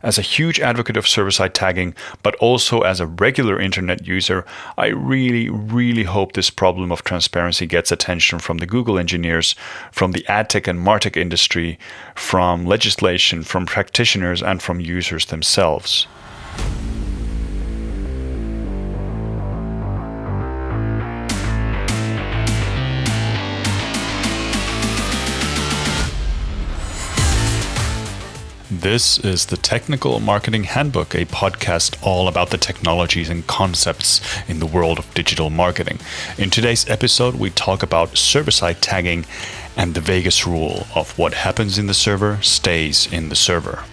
As a huge advocate of server-side tagging, but also as a regular internet user, I really hope this problem of transparency gets attention from the Google engineers, from the ad tech and martech industry, from legislation, from practitioners, and from users themselves. This is the Technical Marketing Handbook, a podcast all about the technologies and concepts in the world of digital marketing. In today's episode, we talk about server-side tagging and the Vegas rule of what happens in the server stays in the server.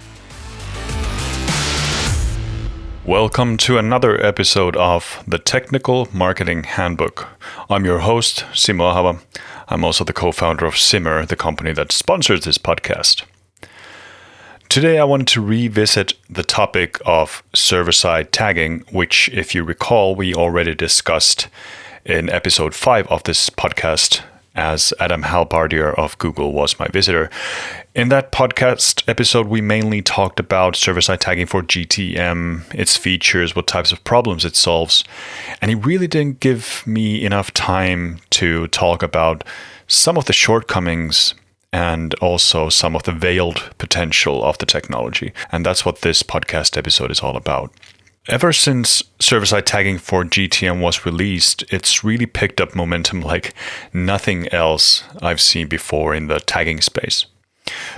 Welcome to another episode of the Technical Marketing Handbook. I'm your host, Simo Ahava. I'm also the co-founder of Simmer, the company that sponsors this podcast. Today I wanted to revisit the topic of server-side tagging, which, if you recall, we already discussed in episode 5 of this podcast, as Adam Halbardier of Google was my visitor. In that podcast episode, we mainly talked about server-side tagging for GTM, its features, what types of problems it solves, and he really didn't give me enough time to talk about some of the shortcomings and also some of the veiled potential of the technology. And that's what this podcast episode is all about. Ever since server-side tagging for GTM was released, it's really picked up momentum like nothing else I've seen before in the tagging space.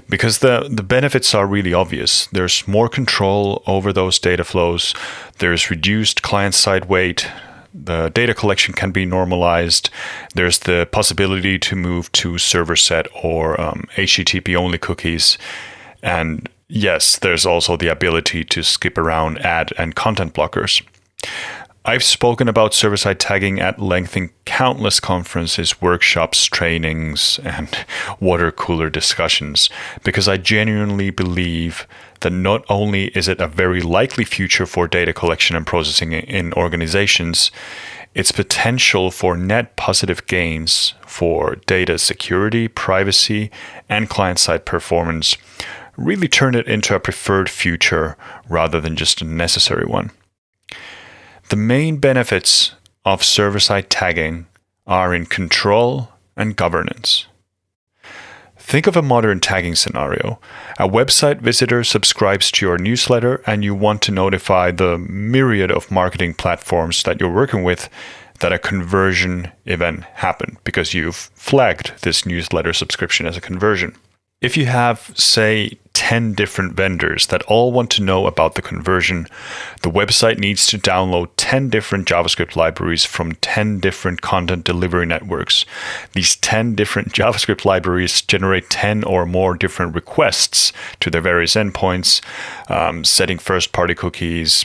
Because the benefits are really obvious. There's more control over those data flows. There's reduced client-side weight. The data collection can be normalized. There's the possibility to move to server-set or HTTP-only cookies. And yes, there's also the ability to skip around ad and content blockers. I've spoken about server-side tagging at length in countless conferences, workshops, trainings, and water cooler discussions, because I genuinely believe that not only is it a very likely future for data collection and processing in organizations, its potential for net positive gains for data security, privacy, and client-side performance really turn it into a preferred future rather than just a necessary one. The main benefits of server-side tagging are in control and governance. Think of a modern tagging scenario. A website visitor subscribes to your newsletter and you want to notify the myriad of marketing platforms that you're working with that a conversion event happened because you've flagged this newsletter subscription as a conversion. If you have, say, 10 different vendors that all want to know about the conversion, the website needs to download 10 different JavaScript libraries from 10 different content delivery networks. These 10 different JavaScript libraries generate 10 or more different requests to their various endpoints, setting first-party cookies,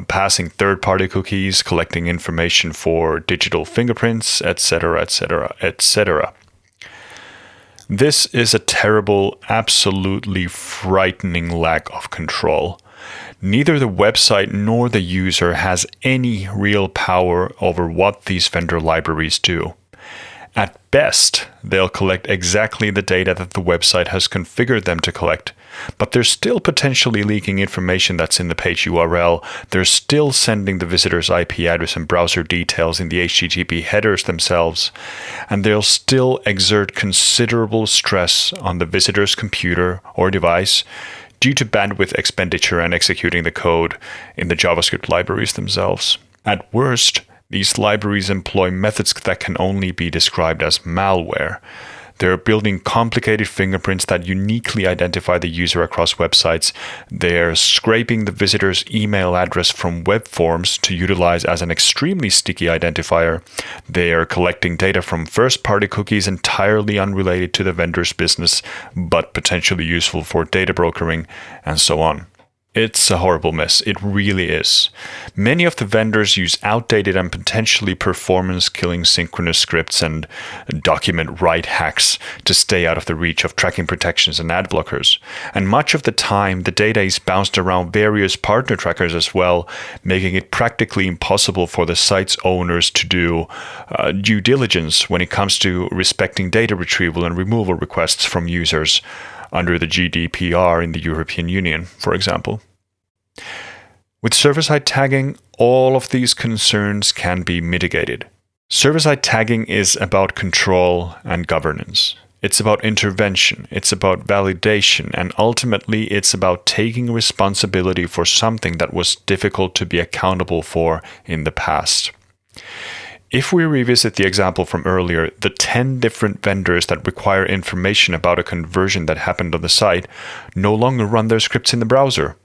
passing third-party cookies, collecting information for digital fingerprints, etc., etc., etc. This is a terrible, absolutely frightening lack of control. Neither the website nor the user has any real power over what these vendor libraries do. At best, they'll collect exactly the data that the website has configured them to collect, but they're still potentially leaking information that's in the page URL. They're still sending the visitor's IP address and browser details in the HTTP headers themselves, and they'll still exert considerable stress on the visitor's computer or device due to bandwidth expenditure and executing the code in the JavaScript libraries themselves. At worst, these libraries employ methods that can only be described as malware. They're building complicated fingerprints that uniquely identify the user across websites. They're scraping the visitor's email address from web forms to utilize as an extremely sticky identifier. They are collecting data from first-party cookies entirely unrelated to the vendor's business, but potentially useful for data brokering, and so on. It's a horrible mess. It really is. Many of the vendors use outdated and potentially performance-killing synchronous scripts and document write hacks to stay out of the reach of tracking protections and ad blockers. And much of the time, the data is bounced around various partner trackers as well, making it practically impossible for the site's owners to do due diligence when it comes to respecting data retrieval and removal requests from users under the GDPR in the European Union, for example. With server-side tagging, all of these concerns can be mitigated. Server-side tagging is about control and governance. It's about intervention, it's about validation, and ultimately it's about taking responsibility for something that was difficult to be accountable for in the past. If we revisit the example from earlier, the 10 different vendors that require information about a conversion that happened on the site no longer run their scripts in the browser.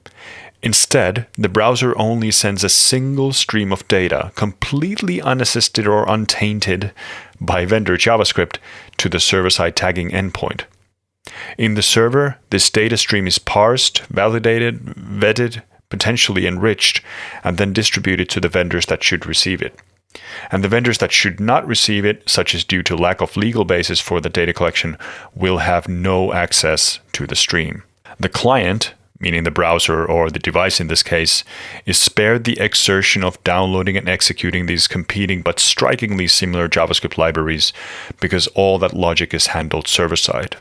Instead, the browser only sends a single stream of data, completely unassisted or untainted by vendor JavaScript, to the server-side tagging endpoint. In the server, this data stream is parsed, validated, vetted, potentially enriched, and then distributed to the vendors that should receive it. And the vendors that should not receive it, such as due to lack of legal basis for the data collection, will have no access to the stream. The client, meaning the browser or the device in this case, is spared the exertion of downloading and executing these competing but strikingly similar JavaScript libraries because all that logic is handled server-side.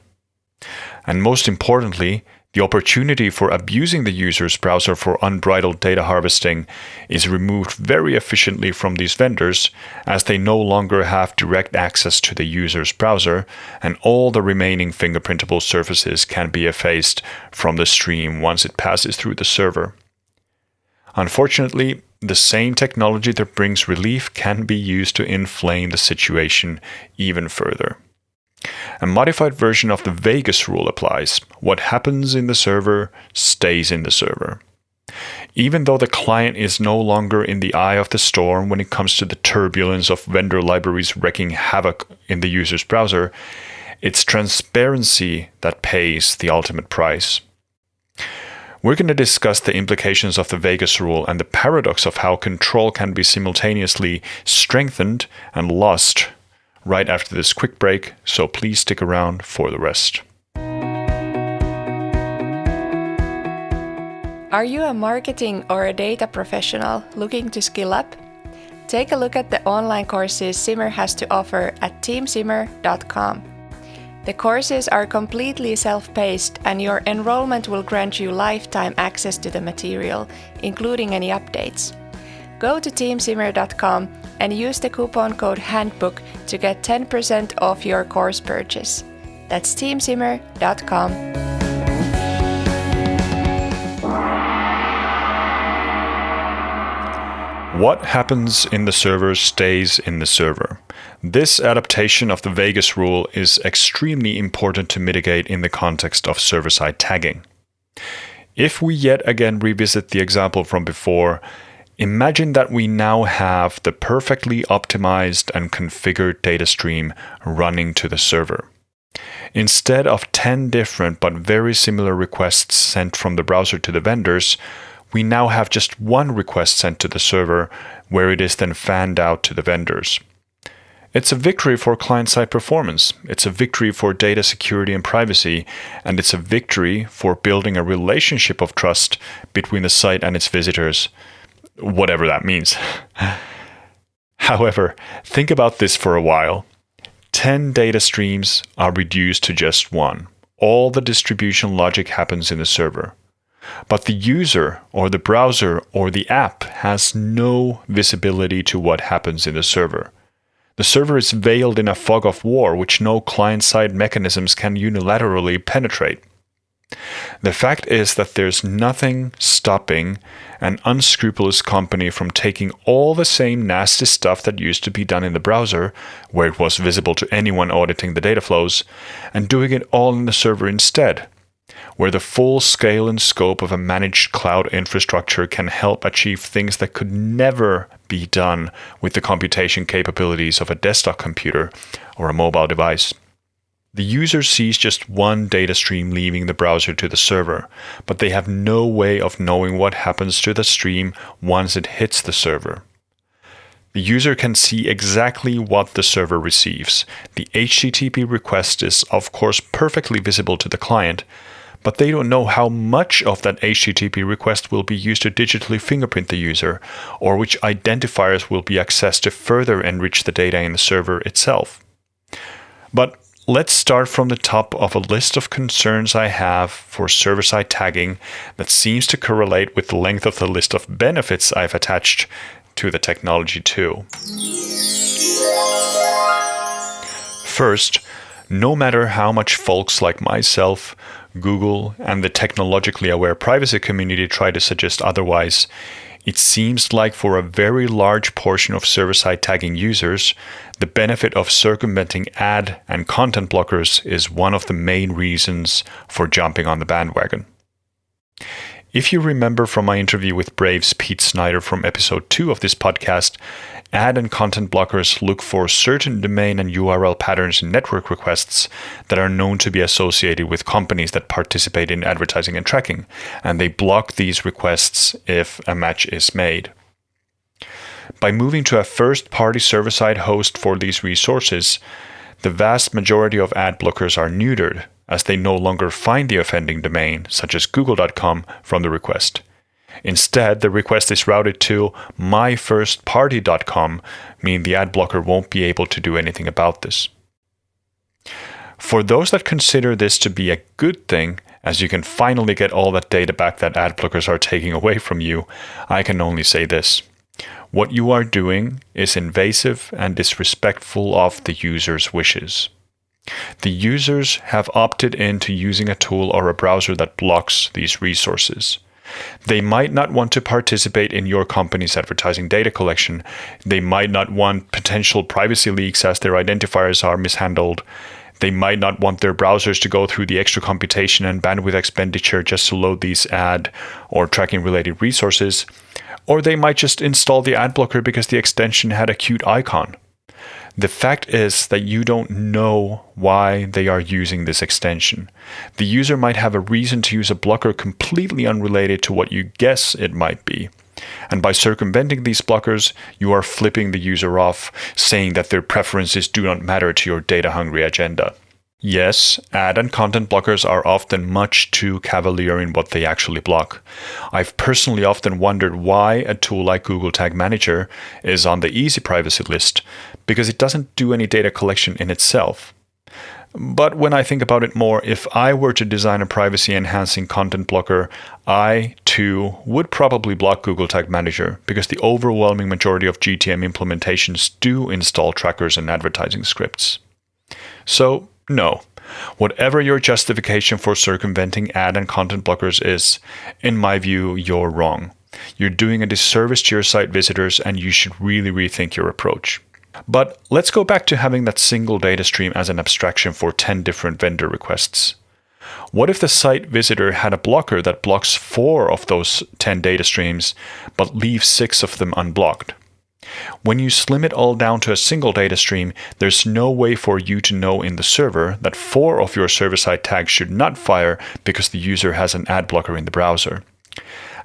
And most importantly, the opportunity for abusing the user's browser for unbridled data harvesting is removed very efficiently from these vendors, as they no longer have direct access to the user's browser, and all the remaining fingerprintable surfaces can be effaced from the stream once it passes through the server. Unfortunately, the same technology that brings relief can be used to inflame the situation even further. A modified version of the Vegas rule applies. What happens in the server stays in the server. Even though the client is no longer in the eye of the storm when it comes to the turbulence of vendor libraries wreaking havoc in the user's browser, it's transparency that pays the ultimate price. We're going to discuss the implications of the Vegas rule and the paradox of how control can be simultaneously strengthened and lost right after this quick break, so please stick around for the rest. Are you a marketing or a data professional looking to skill up? Take a look at the online courses Simmer has to offer at teamsimmer.com. The courses are completely self-paced, and your enrollment will grant you lifetime access to the material, including any updates. Go to teamsimmer.com and use the coupon code HANDBOOK to get 10% off your course purchase. That's teamsimmer.com. What happens in the server stays in the server. This adaptation of the Vegas rule is extremely important to mitigate in the context of server-side tagging. If we yet again revisit the example from before, imagine that we now have the perfectly optimized and configured data stream running to the server. Instead of 10 different but very similar requests sent from the browser to the vendors, we now have just one request sent to the server, where it is then fanned out to the vendors. It's a victory for client-side performance, it's a victory for data security and privacy, and it's a victory for building a relationship of trust between the site and its visitors, whatever that means. However, think about this for a while. 10 data streams are reduced to just one. All the distribution logic happens in the server. But the user or the browser or the app has no visibility to what happens in the server. The server is veiled in a fog of war which no client-side mechanisms can unilaterally penetrate. The fact is that there's nothing stopping an unscrupulous company from taking all the same nasty stuff that used to be done in the browser, where it was visible to anyone auditing the data flows, and doing it all in the server instead, where the full scale and scope of a managed cloud infrastructure can help achieve things that could never be done with the computation capabilities of a desktop computer or a mobile device. The user sees just one data stream leaving the browser to the server, but they have no way of knowing what happens to the stream once it hits the server. The user can see exactly what the server receives. The HTTP request is, of course, perfectly visible to the client, but they don't know how much of that HTTP request will be used to digitally fingerprint the user, or which identifiers will be accessed to further enrich the data in the server itself. But let's start from the top of a list of concerns I have for server-side tagging that seems to correlate with the length of the list of benefits I've attached to the technology too. First, no matter how much folks like myself, Google, and the technologically aware privacy community try to suggest otherwise, it seems like for a very large portion of server-side tagging users, the benefit of circumventing ad and content blockers is one of the main reasons for jumping on the bandwagon. If you remember from my interview with Brave's Pete Snyder from episode 2 of this podcast, ad and content blockers look for certain domain and URL patterns in network requests that are known to be associated with companies that participate in advertising and tracking, and they block these requests if a match is made. By moving to a first-party server-side host for these resources, the vast majority of ad blockers are neutered, as they no longer find the offending domain, such as google.com, from the request. Instead, the request is routed to myfirstparty.com, meaning the ad blocker won't be able to do anything about this. For those that consider this to be a good thing, as you can finally get all that data back that ad blockers are taking away from you, I can only say this. What you are doing is invasive and disrespectful of the user's wishes. The users have opted into using a tool or a browser that blocks these resources. They might not want to participate in your company's advertising data collection. They might not want potential privacy leaks as their identifiers are mishandled. They might not want their browsers to go through the extra computation and bandwidth expenditure just to load these ad or tracking related resources. Or they might just install the ad blocker because the extension had a cute icon. The fact is that you don't know why they are using this extension. The user might have a reason to use a blocker completely unrelated to what you guess it might be. And by circumventing these blockers, you are flipping the user off, saying that their preferences do not matter to your data-hungry agenda. Yes, ad and content blockers are often much too cavalier in what they actually block. I've personally often wondered why a tool like Google Tag Manager is on the easy privacy list, because it doesn't do any data collection in itself. But when I think about it more, if I were to design a privacy-enhancing content blocker, I, too, would probably block Google Tag Manager, because the overwhelming majority of GTM implementations do install trackers and advertising scripts. So, no. Whatever your justification for circumventing ad and content blockers is, in my view, you're wrong. You're doing a disservice to your site visitors, and you should really rethink your approach. But let's go back to having that single data stream as an abstraction for 10 different vendor requests. What if the site visitor had a blocker that blocks 4 of those 10 data streams, but leaves 6 of them unblocked? When you slim it all down to a single data stream, there's no way for you to know in the server that 4 of your server-side tags should not fire because the user has an ad blocker in the browser.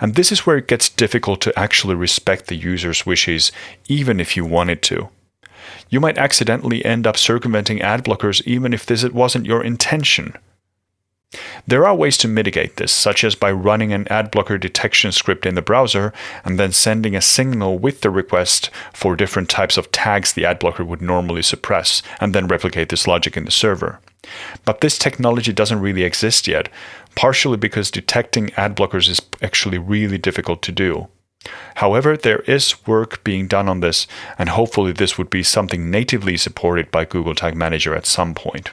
And this is where it gets difficult to actually respect the user's wishes, even if you wanted to. You might accidentally end up circumventing ad blockers even if this wasn't your intention. There are ways to mitigate this, such as by running an ad blocker detection script in the browser and then sending a signal with the request for different types of tags the ad blocker would normally suppress, and then replicate this logic in the server. But this technology doesn't really exist yet, partially because detecting ad blockers is actually really difficult to do. However, there is work being done on this, and hopefully this would be something natively supported by Google Tag Manager at some point.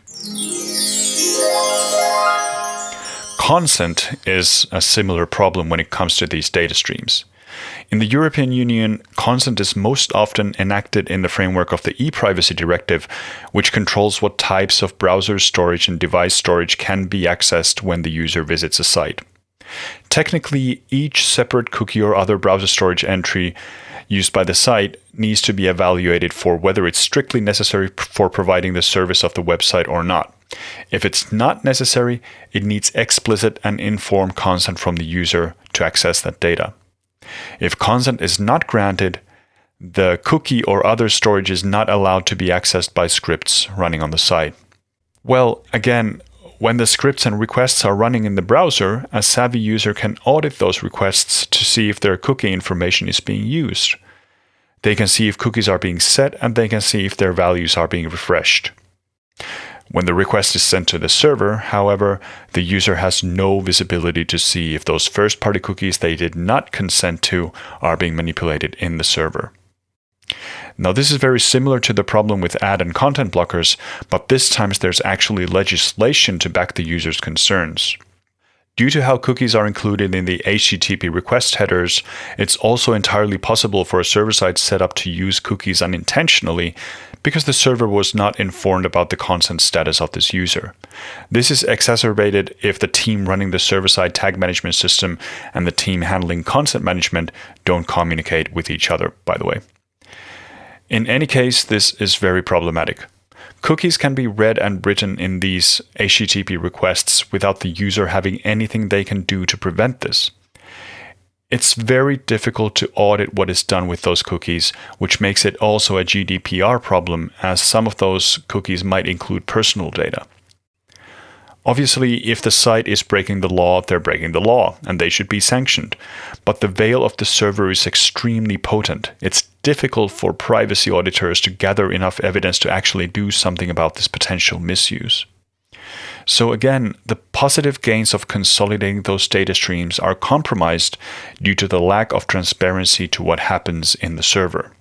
Consent is a similar problem when it comes to these data streams. In the European Union, consent is most often enacted in the framework of the ePrivacy Directive, which controls what types of browser storage and device storage can be accessed when the user visits a site. Technically, each separate cookie or other browser storage entry used by the site needs to be evaluated for whether it's strictly necessary for providing the service of the website or not. If it's not necessary, it needs explicit and informed consent from the user to access that data. If consent is not granted, the cookie or other storage is not allowed to be accessed by scripts running on the site. Well, again, when the scripts and requests are running in the browser, a savvy user can audit those requests to see if their cookie information is being used. They can see if cookies are being set, and they can see if their values are being refreshed. When the request is sent to the server, however, the user has no visibility to see if those first-party cookies they did not consent to are being manipulated in the server. Now, this is very similar to the problem with ad and content blockers, but this time there's actually legislation to back the user's concerns. Due to how cookies are included in the HTTP request headers, it's also entirely possible for a server-side setup to use cookies unintentionally because the server was not informed about the consent status of this user. This is exacerbated if the team running the server-side tag management system and the team handling consent management don't communicate with each other, by the way. In any case, this is very problematic. Cookies can be read and written in these HTTP requests without the user having anything they can do to prevent this. It's very difficult to audit what is done with those cookies, which makes it also a GDPR problem, as some of those cookies might include personal data. Obviously, if the site is breaking the law, they're breaking the law, and they should be sanctioned. But the veil of the server is extremely potent. It's difficult for privacy auditors to gather enough evidence to actually do something about this potential misuse. So again, the positive gains of consolidating those data streams are compromised due to the lack of transparency to what happens in the server.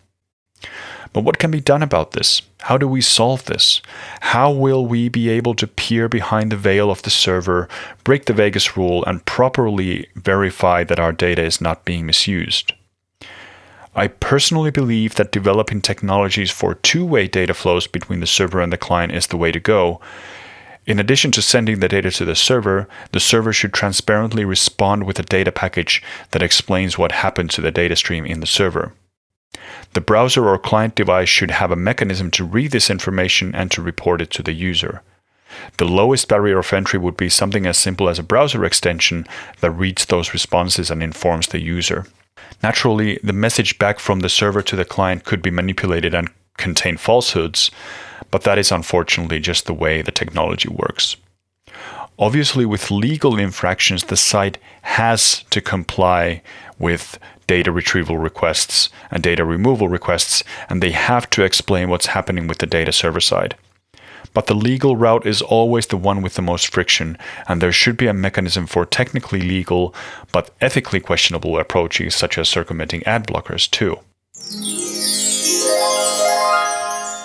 But what can be done about this? How do we solve this? How will we be able to peer behind the veil of the server, break the Vegas rule, and properly verify that our data is not being misused? I personally believe that developing technologies for two-way data flows between the server and the client is the way to go. In addition to sending the data to the server should transparently respond with a data package that explains what happened to the data stream in the server. The browser or client device should have a mechanism to read this information and to report it to the user. The lowest barrier of entry would be something as simple as a browser extension that reads those responses and informs the user. Naturally, the message back from the server to the client could be manipulated and contain falsehoods, but that is unfortunately just the way the technology works. Obviously, with legal infractions, the site has to comply with data retrieval requests and data removal requests, and they have to explain what's happening with the data server side. But the legal route is always the one with the most friction, and there should be a mechanism for technically legal but ethically questionable approaches such as circumventing ad blockers too.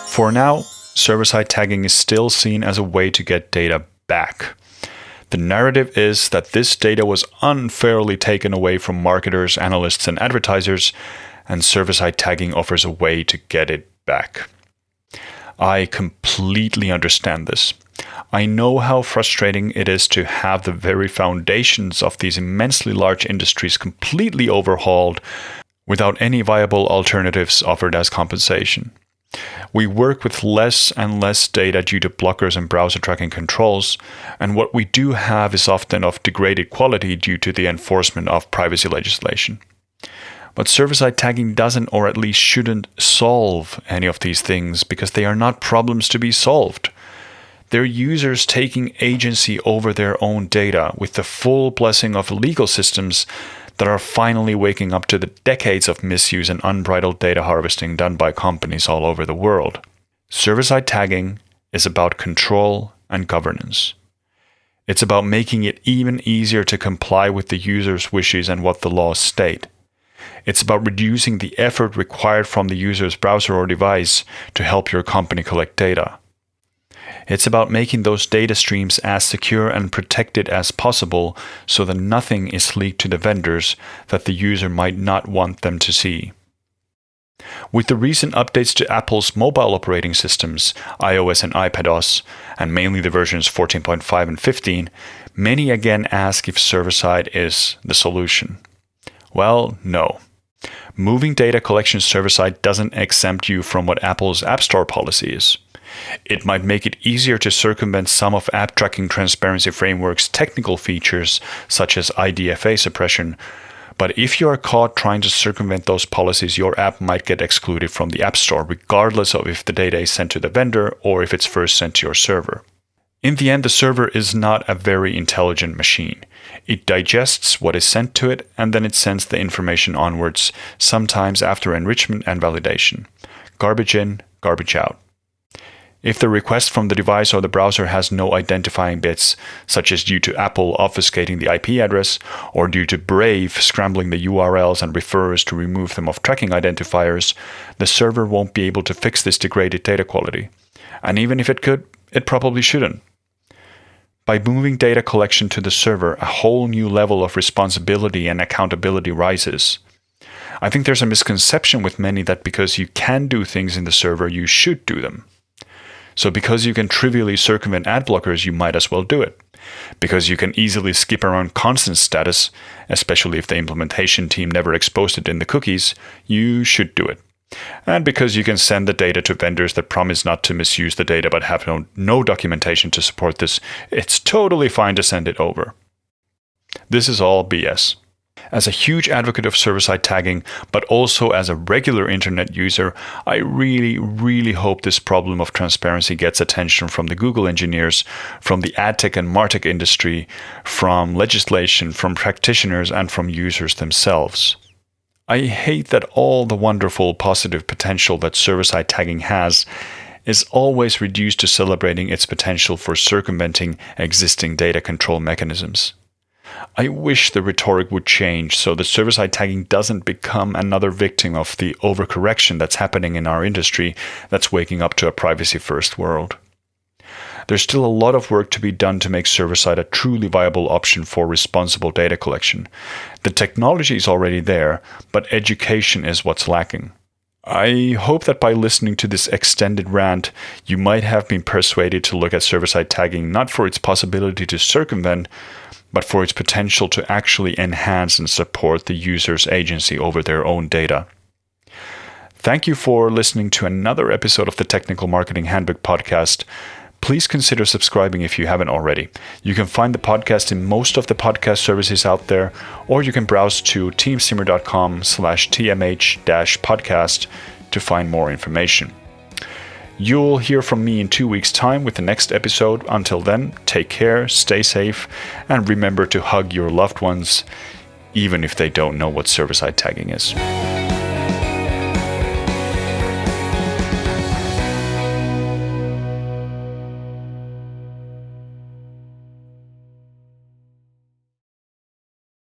For now, server-side tagging is still seen as a way to get data back. The narrative is that this data was unfairly taken away from marketers, analysts, and advertisers, and server-side tagging offers a way to get it back. I completely understand this. I know how frustrating it is to have the very foundations of these immensely large industries completely overhauled without any viable alternatives offered as compensation. We work with less and less data due to blockers and browser tracking controls, and what we do have is often of degraded quality due to the enforcement of privacy legislation. But server-side tagging doesn't, or at least shouldn't, solve any of these things because they are not problems to be solved. They're users taking agency over their own data with the full blessing of legal systems that are finally waking up to the decades of misuse and unbridled data harvesting done by companies all over the world. Server-side tagging is about control and governance. It's about making it even easier to comply with the user's wishes and what the laws state. It's about reducing the effort required from the user's browser or device to help your company collect data. It's about making those data streams as secure and protected as possible so that nothing is leaked to the vendors that the user might not want them to see. With the recent updates to Apple's mobile operating systems, iOS and iPadOS, and mainly the versions 14.5 and 15, many again ask if server-side is the solution. Well, no. Moving data collection server-side doesn't exempt you from what Apple's App Store policy is. It might make it easier to circumvent some of App Tracking Transparency Framework's technical features, such as IDFA suppression, but if you are caught trying to circumvent those policies, your app might get excluded from the App Store, regardless of if the data is sent to the vendor or if it's first sent to your server. In the end, the server is not a very intelligent machine. It digests what is sent to it, and then it sends the information onwards, sometimes after enrichment and validation. Garbage in, garbage out. If the request from the device or the browser has no identifying bits, such as due to Apple obfuscating the IP address, or due to Brave scrambling the URLs and referrers to remove them off tracking identifiers, the server won't be able to fix this degraded data quality. And even if it could, it probably shouldn't. By moving data collection to the server, a whole new level of responsibility and accountability rises. I think there's a misconception with many that because you can do things in the server, you should do them. So because you can trivially circumvent ad blockers, you might as well do it. Because you can easily skip around constant status, especially if the implementation team never exposed it in the cookies, you should do it. And because you can send the data to vendors that promise not to misuse the data but have no documentation to support this, it's totally fine to send it over. This is all BS. As a huge advocate of server-side tagging, but also as a regular internet user, I really hope this problem of transparency gets attention from the Google engineers, from the ad tech and martech industry, from legislation, from practitioners, and from users themselves. I hate that all the wonderful positive potential that server-side tagging has is always reduced to celebrating its potential for circumventing existing data control mechanisms. I wish the rhetoric would change so that server-side tagging doesn't become another victim of the overcorrection that's happening in our industry that's waking up to a privacy-first world. There's still a lot of work to be done to make server-side a truly viable option for responsible data collection. The technology is already there, but education is what's lacking. I hope that by listening to this extended rant, you might have been persuaded to look at server-side tagging not for its possibility to circumvent, but for its potential to actually enhance and support the user's agency over their own data. Thank you for listening to another episode of the Technical Marketing Handbook podcast. Please consider subscribing if you haven't already. You can find the podcast in most of the podcast services out there, or you can browse to teamsimmer.com/tmh-podcast to find more information. You'll hear from me in 2 weeks' time with the next episode. Until then, take care, stay safe, and remember to hug your loved ones, even if they don't know what server-side tagging is.